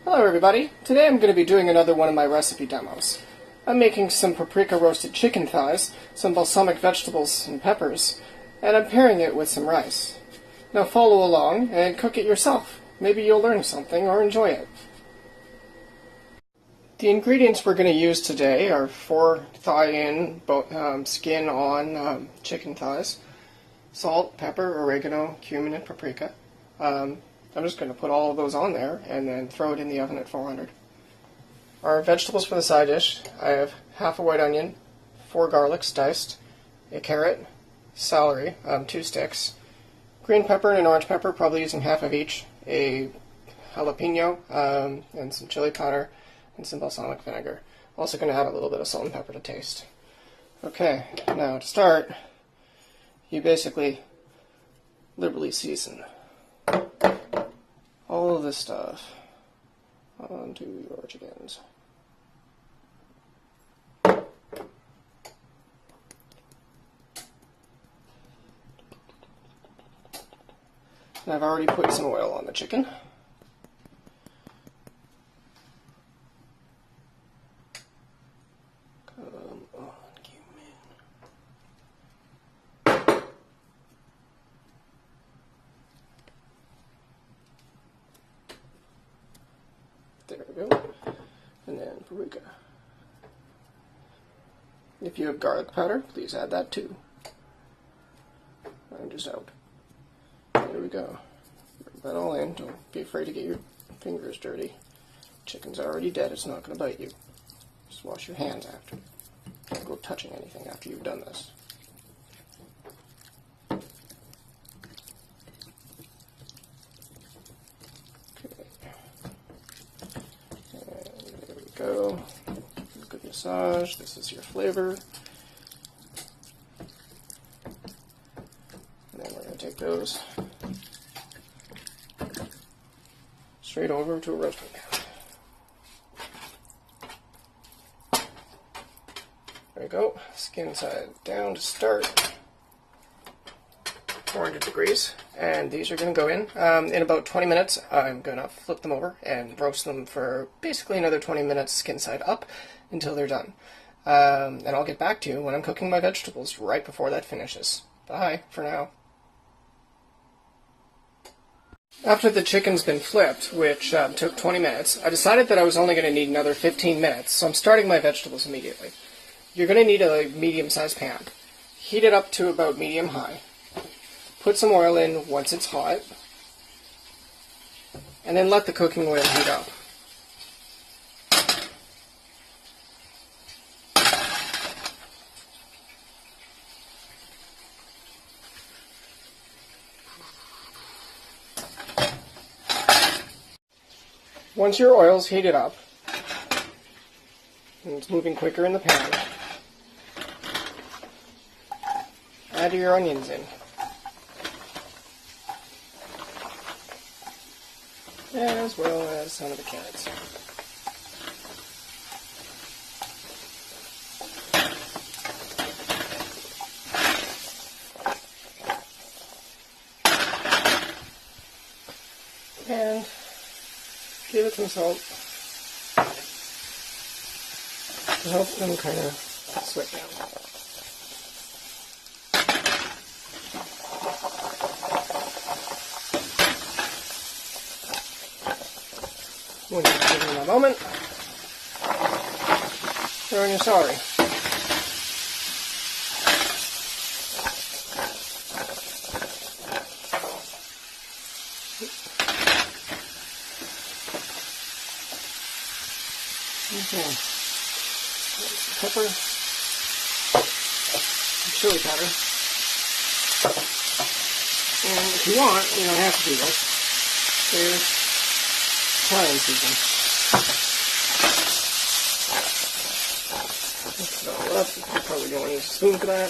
Hello everybody, today I'm going to be doing another one of my recipe demos. I'm making some paprika roasted chicken thighs, some balsamic vegetables and peppers, and I'm pairing it with some rice. Now follow along and cook it yourself. Maybe you'll learn something or enjoy it. The ingredients we're going to use today are 4 thigh-in, skin-on chicken thighs, salt, pepper, oregano, cumin, and paprika. I'm just going to put all of those on there and then throw it in the oven at 400. Our vegetables for the side dish, I have half a white onion, 4 garlics diced, a carrot, celery, 2 sticks, green pepper and an orange pepper, probably using half of each, a jalapeno, and some chili powder, and some balsamic vinegar. Also going to add a little bit of salt and pepper to taste. Okay, now to start, you basically liberally season all of this stuff onto your chickens. And I've already put some oil on the chicken. Come on, cumin. There we go. And then paprika. If you have garlic powder, please add that too. I'm just out. There we go. Rub that all in. Don't be afraid to get your fingers dirty. Chicken's already dead. It's not going to bite you. Just wash your hands after. Don't go touching anything after you've done this. Go. Good massage. This is your flavor. And then we're going to take those straight over to a roasting pan. There we go. Skin side down to start. 400 degrees. And these are going to go in about 20 minutes. I'm going to flip them over and roast them for basically another 20 minutes skin side up until they're done. And I'll get back to you when I'm cooking my vegetables right before that finishes. Bye for now. After the chicken's been flipped, which took 20 minutes, I decided that I was only going to need another 15 minutes, so I'm starting my vegetables immediately. You're going to need a medium-sized pan. Heat it up to about medium-high. Put some oil in once it's hot, and then let the cooking oil heat up. Once your oil's heated up, and it's moving quicker in the pan, add your onions in. As well as some of the carrots. And give it some salt to help them kind of sweat down. We'll just give them a moment. Throw in your celery. Okay. Pepper. Chili powder. And if you want, you don't have to do this. There's Italian season. Mix it all up. You probably don't want to use a spoon for that.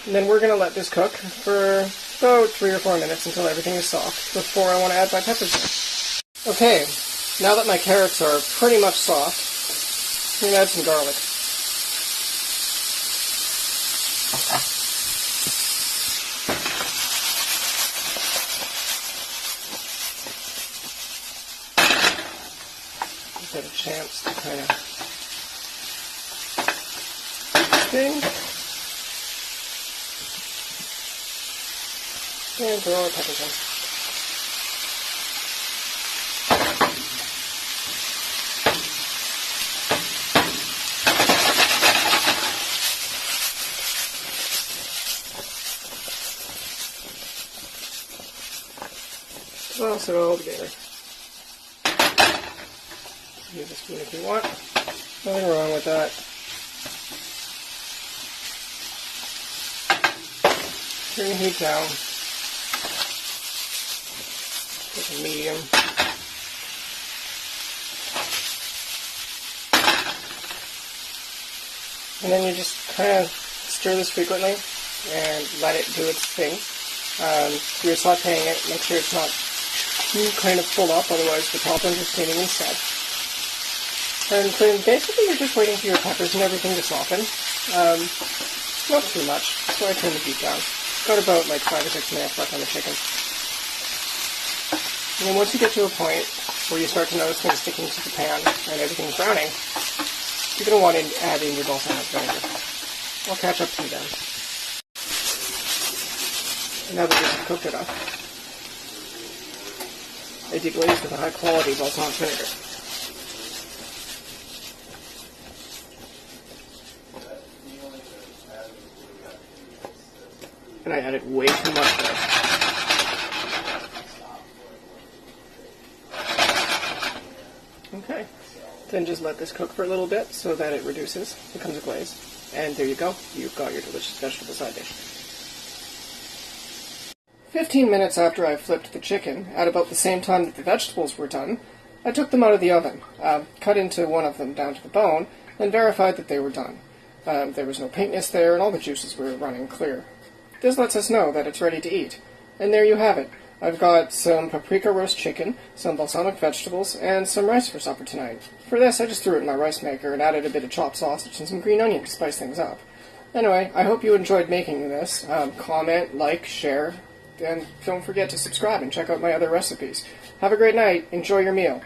And then we're going to let this cook for about 3 or 4 minutes until everything is soft before I want to add my peppers in. Okay, now that my carrots are pretty much soft, I'm going to add some garlic. get a chance to kind of thing. And throw our peppers in. Toss it all together. Use a spoon if you want. Nothing wrong with that. Turn the heat down. Put a medium. And then you just kind of stir this frequently and let it do its thing. You're sauteing it, make sure it's not too kind of full up, otherwise the top ends are steaming instead. And then basically you're just waiting for your peppers and everything to soften. Not too much, so I turn the heat down. Got about like 5 or 6 minutes left on the chicken. And then once you get to a point where you start to notice things sticking to the pan and everything's browning, you're going to want to add in your balsamic vinegar. I'll catch up to you then. Now that you've cooked it up, I deglaze with a high quality balsamic vinegar. And I added way too much there. Okay. Then just let this cook for a little bit so that it reduces, becomes a glaze. And there you go. You've got your delicious vegetable side dish. 15 minutes after I flipped the chicken, at about the same time that the vegetables were done, I took them out of the oven, cut into one of them down to the bone, and verified that they were done. There was no pinkness there, and all the juices were running clear. This lets us know that it's ready to eat. And there you have it. I've got some paprika roast chicken, some balsamic vegetables, and some rice for supper tonight. For this, I just threw it in my rice maker and added a bit of chopped sausage and some green onion to spice things up. Anyway, I hope you enjoyed making this. Comment, like, share, and don't forget to subscribe and check out my other recipes. Have a great night. Enjoy your meal.